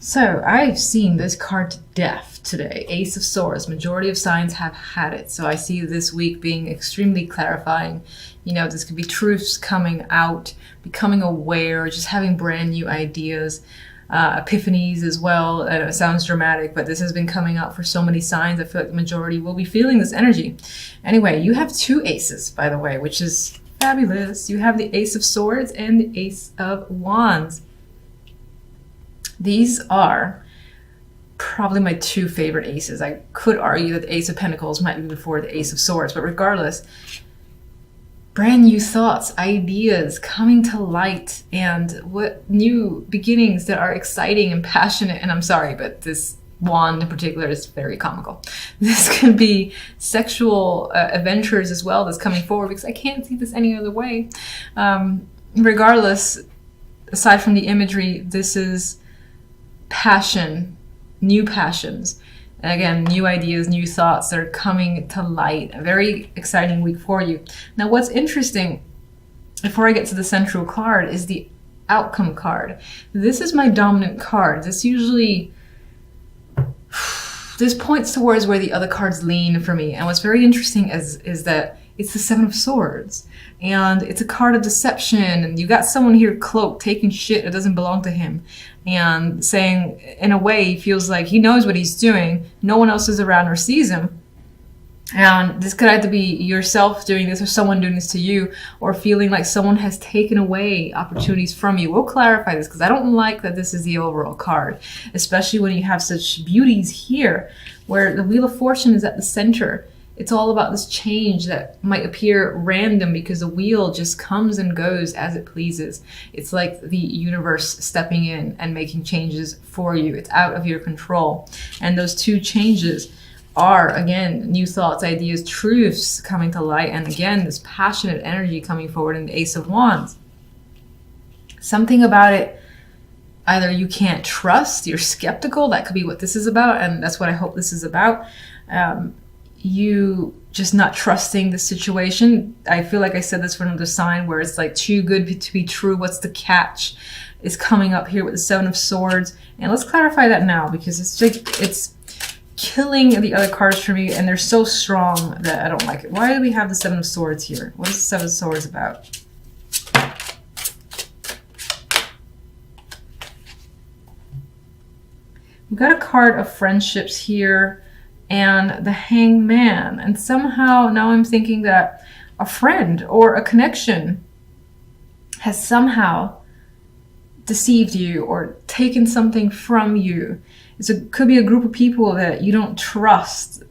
So I've seen this card to death today. Ace of Swords. Majority of signs have had it. So I see this week being extremely clarifying. You know, this could be truths coming out, becoming aware, just having brand new ideas, epiphanies as well. It sounds dramatic, but this has been coming out for so many signs. I feel like the majority will be feeling this energy. Anyway, you have two aces, by the way, which is fabulous. You have the Ace of Swords and the Ace of Wands. These are probably my two favorite aces. I could argue that the Ace of Pentacles might be before the Ace of Swords, but regardless, brand new thoughts, ideas coming to light, and what new beginnings that are exciting and passionate. And I'm sorry, but this wand in particular is very comical. This can be sexual adventures as well that's coming forward, because I can't see this any other way. Regardless, aside from the imagery, this is passion, new passions. And again, new ideas, new thoughts that are coming to light. A very exciting week for you. Now, what's interesting, before I get to the central card, is the outcome card. This is my dominant card. This points towards where the other cards lean for me. And what's very interesting is that it's the Seven of Swords. And it's a card of deception. And you got someone here cloaked, taking shit that doesn't belong to him. And saying, in a way, he feels like he knows what he's doing. No one else is around or sees him. And this could either be yourself doing this or someone doing this to you, or feeling like someone has taken away opportunities from you. We'll clarify this, because I don't like that this is the overall card, especially when you have such beauties here, where the Wheel of Fortune is at the center. It's all about this change that might appear random because the wheel just comes and goes as it pleases. It's like the universe stepping in and making changes for you. It's out of your control. And those two changes are, again, new thoughts, ideas, truths coming to light. And again, this passionate energy coming forward in the Ace of Wands. Something about it, either you can't trust, you're skeptical. That could be what this is about. And that's what I hope this is about. You just not trusting the situation. I feel like I said this for another sign where it's like too good to be true. What's the catch? Is coming up here with the Seven of Swords. And let's clarify that now, because it's killing the other cards for me, and they're so strong that I don't like it. Why do we have the Seven of Swords here? What is the Seven of Swords about? We've got a card of friendships here, and the Hangman. And somehow now I'm thinking that a friend or a connection has somehow deceived you or taken something from you. It could be a group of people that you don't trust.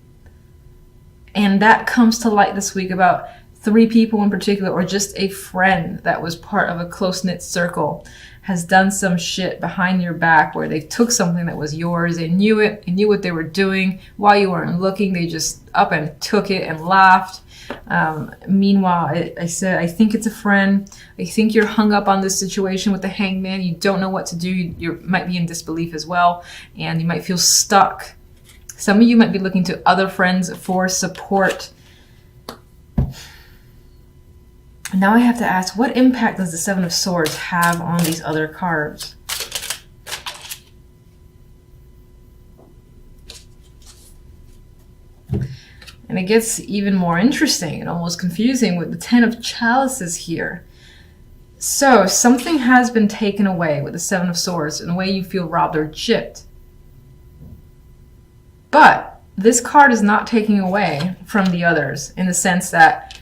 And that comes to light this week about 3 people in particular, or just a friend that was part of a close-knit circle has done some shit behind your back where they took something that was yours. They knew it, they knew what they were doing. While you weren't looking, they just up and took it and laughed. Meanwhile, I said, I think it's a friend. I think you're hung up on this situation with the Hangman. You don't know what to do. You might be in disbelief as well, and you might feel stuck. Some of you might be looking to other friends for support. Now I have to ask, what impact does the Seven of Swords have on these other cards? And it gets even more interesting and almost confusing with the Ten of Chalices here. So something has been taken away with the Seven of Swords in a way you feel robbed or gypped. But this card is not taking away from the others in the sense that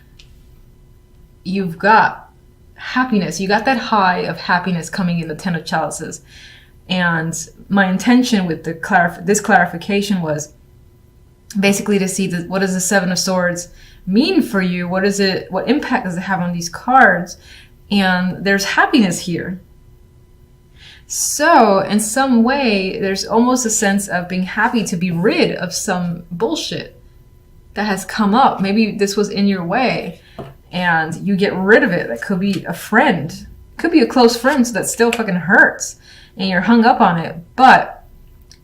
you've got happiness. You got that high of happiness coming in the Ten of Chalices. And my intention with this clarification was basically to see what does the Seven of Swords mean for you? What impact does it have on these cards? And there's happiness here. So in some way, there's almost a sense of being happy to be rid of some bullshit that has come up. Maybe this was in your way and you get rid of it. That could be a friend, could be a close friend, so that still fucking hurts and you're hung up on it. But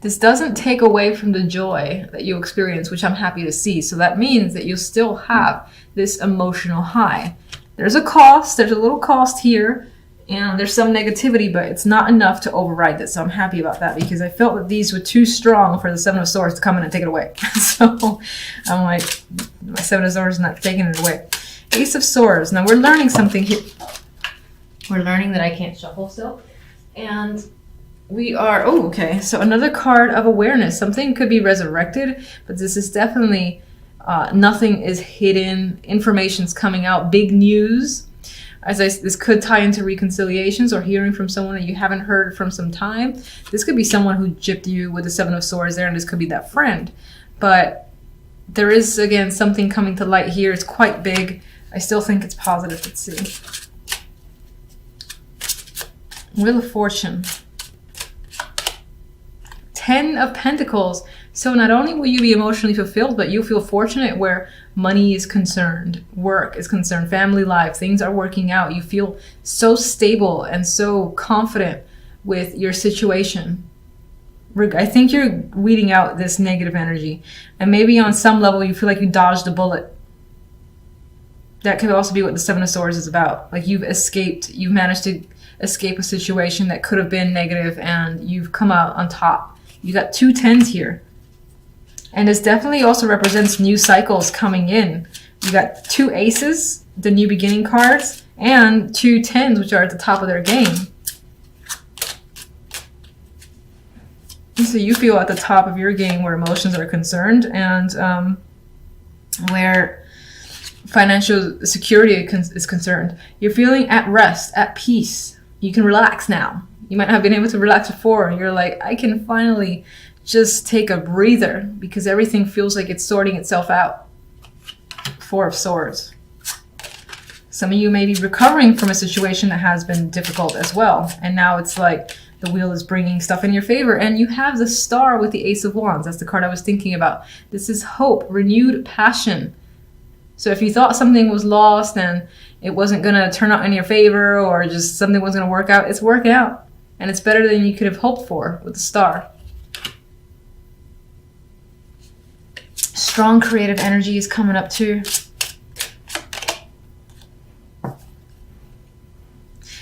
this doesn't take away from the joy that you experience, which I'm happy to see. So that means that you'll still have this emotional high. There's a cost, there's a little cost here And there's some negativity, but it's not enough to override this. So I'm happy about that because I felt that these were too strong for the Seven of Swords to come in and take it away. So I'm like, my Seven of Swords is not taking it away. Ace of Swords. Now we're learning something here. We're learning that I can't shuffle still. And we are, oh, okay. So another card of awareness. Something could be resurrected, but this is definitely, nothing is hidden. Information's coming out. Big news. This could tie into reconciliations or hearing from someone that you haven't heard from some time. This could be someone who gypped you with the Seven of Swords there, and this could be that friend. But there is, again, something coming to light here. It's quite big. I still think it's positive. Let's see. Wheel of Fortune. 10 of Pentacles. So not only will you be emotionally fulfilled, but you feel fortunate where money is concerned, work is concerned, family life, things are working out. You feel so stable and so confident with your situation. I think you're weeding out this negative energy. And maybe on some level you feel like you dodged a bullet. That could also be what the Seven of Swords is about. Like you've escaped, you've managed to escape a situation that could have been negative and you've come out on top. You got 2 10s here. And this definitely also represents new cycles coming in. You got 2 aces, the new beginning cards, and 2 10s, which are at the top of their game. So you feel at the top of your game where emotions are concerned and where financial security is concerned. You're feeling at rest, at peace. You can relax now. You might not have been able to relax before, and you're like, I can finally just take a breather because everything feels like it's sorting itself out. 4 of Swords. Some of you may be recovering from a situation that has been difficult as well. And now it's like the wheel is bringing stuff in your favor. And you have the Star with the Ace of Wands. That's the card I was thinking about. This is hope, renewed passion. So if you thought something was lost and it wasn't going to turn out in your favor or just something wasn't going to work out, it's working out. And it's better than you could have hoped for with the Star. Strong creative energy is coming up too.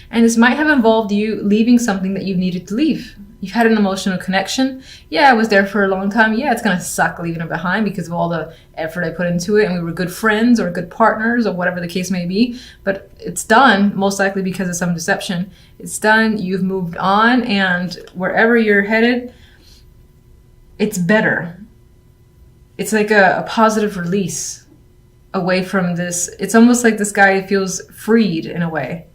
And this might have involved you leaving something that you've needed to leave. You've had an emotional connection. Yeah, I was there for a long time. Yeah, it's going to suck leaving it behind because of all the effort I put into it. And we were good friends or good partners or whatever the case may be. But it's done, most likely because of some deception. It's done. You've moved on. And wherever you're headed, it's better. It's like a positive release away from this. It's almost like this guy feels freed in a way.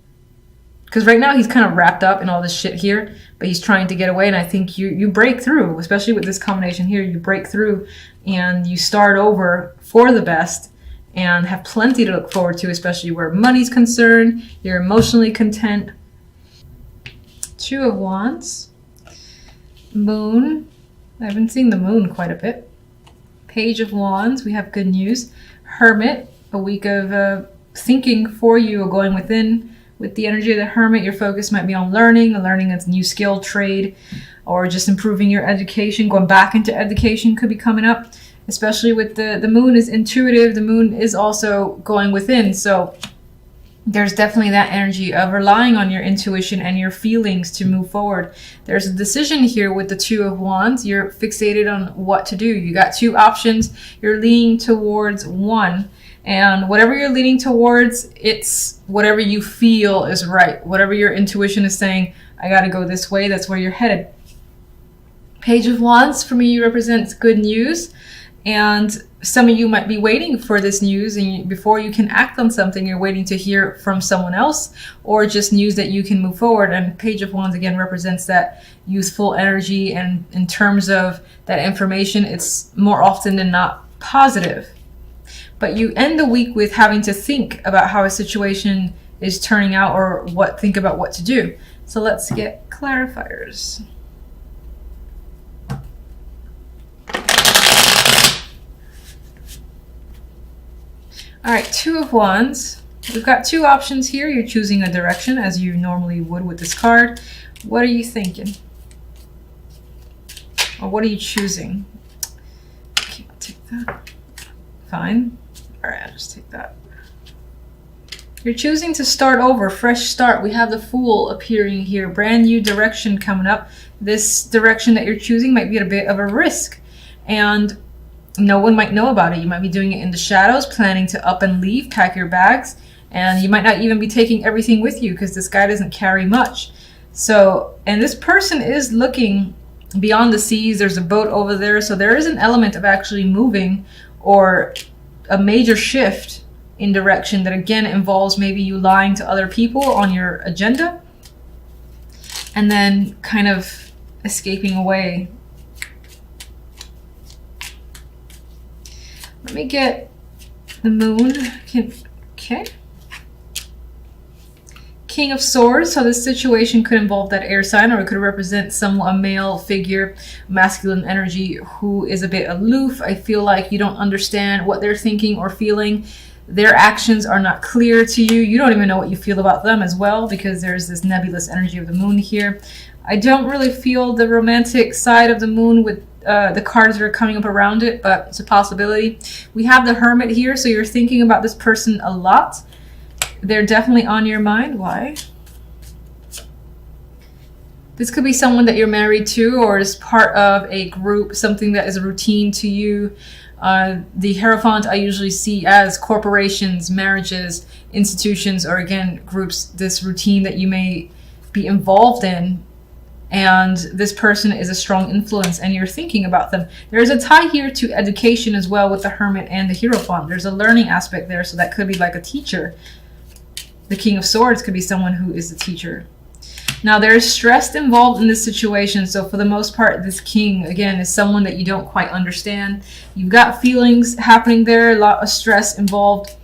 Because right now he's kind of wrapped up in all this shit here, but he's trying to get away. And I think you break through, especially with this combination here. You break through and you start over for the best and have plenty to look forward to, especially where money's concerned. You're emotionally content. 2 of Wands. Moon. I've been seeing the moon quite a bit. Page of Wands. We have good news. Hermit. A week of thinking for you or going within. With the energy of the Hermit, your focus might be on learning a new skill, trade, or just improving your education. Going back into education could be coming up, especially with the moon is intuitive. The moon is also going within. So there's definitely that energy of relying on your intuition and your feelings to move forward. There's a decision here with the 2 of Wands. You're fixated on what to do. You got 2 options. You're leaning towards one. And whatever you're leaning towards, it's whatever you feel is right. Whatever your intuition is saying, I gotta go this way, that's where you're headed. Page of Wands for me represents good news. And some of you might be waiting for this news, and before you can act on something, you're waiting to hear from someone else or just news that you can move forward. And Page of Wands again represents that youthful energy. And in terms of that information, it's more often than not positive. But you end the week with having to think about how a situation is turning out or think about what to do. So let's get clarifiers. All right, 2 of Wands. We've got 2 options here. You're choosing a direction as you normally would with this card. What are you thinking? Or what are you choosing? Okay, I'll take that. Fine. All right, I'll just take that. You're choosing to start over, fresh start. We have the Fool appearing here. Brand new direction coming up. This direction that you're choosing might be at a bit of a risk. And no one might know about it. You might be doing it in the shadows, planning to up and leave, pack your bags. And you might not even be taking everything with you because this guy doesn't carry much. So, and this person is looking beyond the seas. There's a boat over there. So there is an element of actually moving or a major shift in direction that again involves maybe you lying to other people on your agenda and then kind of escaping away. Let me get the moon. Okay. King of Swords. So this situation could involve that air sign, or it could represent a male figure, masculine energy, who is a bit aloof. I feel like you don't understand what they're thinking or feeling. Their actions are not clear to you. You don't even know what you feel about them as well, because there's this nebulous energy of the moon here. I don't really feel the romantic side of the moon with the cards that are coming up around it, but it's a possibility. We have the Hermit here, so you're thinking about this person a lot. They're definitely on your mind. Why? This could be someone that you're married to or is part of a group, something that is a routine to you. The Hierophant I usually see as corporations, marriages, institutions, or again, groups, this routine that you may be involved in. And this person is a strong influence and you're thinking about them. There's a tie here to education as well with the Hermit and the Hierophant. There's a learning aspect there, so that could be like a teacher. The King of Swords could be someone who is a teacher. Now there's stress involved in this situation, so for the most part this king again is someone that you don't quite understand. You've got feelings happening there, a lot of stress involved.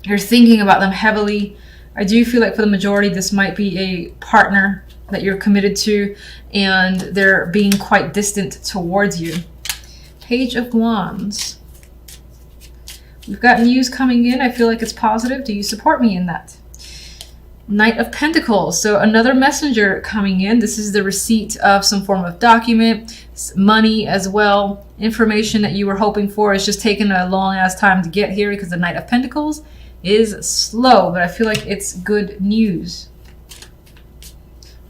You're thinking about them heavily. I do feel like for the majority this might be a partner that you're committed to, and they're being quite distant towards you. Page of Wands. We've got news coming in. I feel like it's positive. Do you support me in that? Knight of Pentacles. So another messenger coming in. This is the receipt of some form of document, money as well. Information that you were hoping for. It's just taken a long ass time to get here because the Knight of Pentacles is slow, but I feel like it's good news.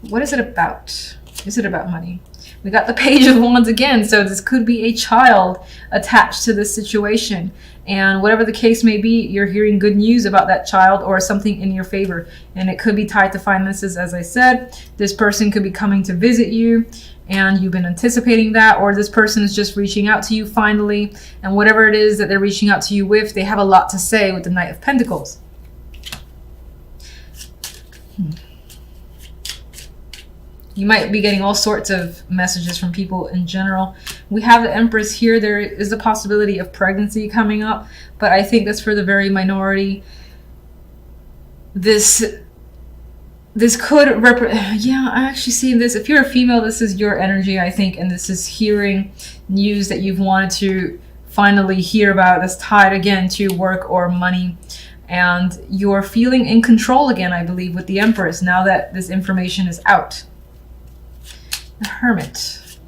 What is it about? Is it about money? We got the Page of Wands again, so this could be a child attached to this situation. And whatever the case may be, you're hearing good news about that child or something in your favor. And it could be tied to finances, as I said. This person could be coming to visit you, and you've been anticipating that, or this person is just reaching out to you finally. And whatever it is that they're reaching out to you with, they have a lot to say with the Knight of Pentacles. You might be getting all sorts of messages from people in general. We have the Empress here. There is a possibility of pregnancy coming up, but I think that's for the very minority. This could yeah, I actually see this. If you're a female, this is your energy, I think, and this is hearing news that you've wanted to finally hear about that's tied again to work or money. And you're feeling in control again, I believe, with the Empress now that this information is out. The Hermit.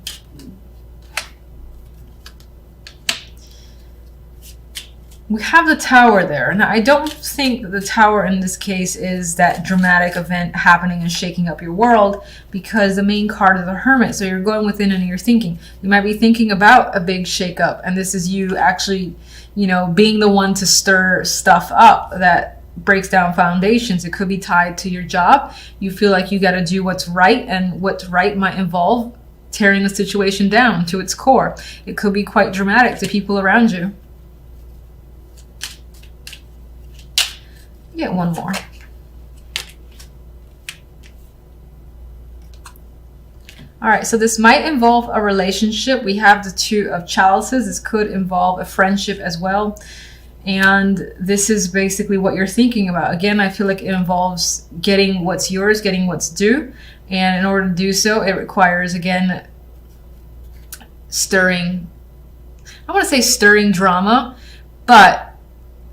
We have the Tower there. Now, I don't think that the Tower in this case is that dramatic event happening and shaking up your world, because the main card is the Hermit. So you're going within and you're thinking. You might be thinking about a big shake-up, and this is you actually, you know, being the one to stir stuff up that breaks down foundations. It could be tied to your job. You feel like you got to do what's right, and what's right might involve tearing a situation down to its core. It could be quite dramatic to people around you. Get one more. All right, so this might involve a relationship. We have the Two of Chalices. This could involve a friendship as well. And this is basically what you're thinking about. Again, I feel like it involves getting what's yours, getting what's due. And in order to do so, it requires, again, stirring, I want to say stirring drama, but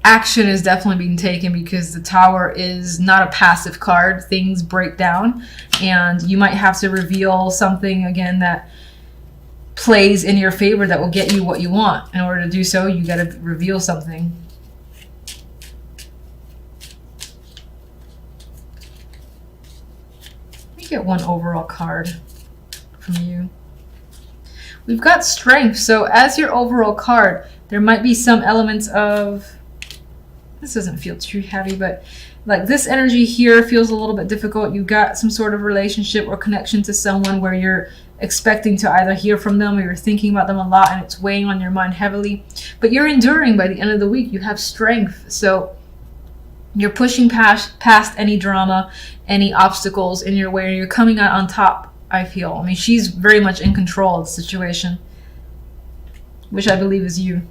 action is definitely being taken, because the Tower is not a passive card. Things break down, and you might have to reveal something, again, that plays in your favor that will get you what you want. In order to do so, you got to reveal something. get one overall card from you. We've got strength. So as your overall card, there might be some elements of, this doesn't feel too heavy, but like this energy here feels a little bit difficult. You got some sort of relationship or connection to someone where you're expecting to either hear from them or you're thinking about them a lot and it's weighing on your mind heavily. But you're enduring by the end of the week. You have strength. So you're pushing past any drama, any obstacles in your way, and you're coming out on top, I feel. I mean, she's very much in control of the situation, which I believe is you.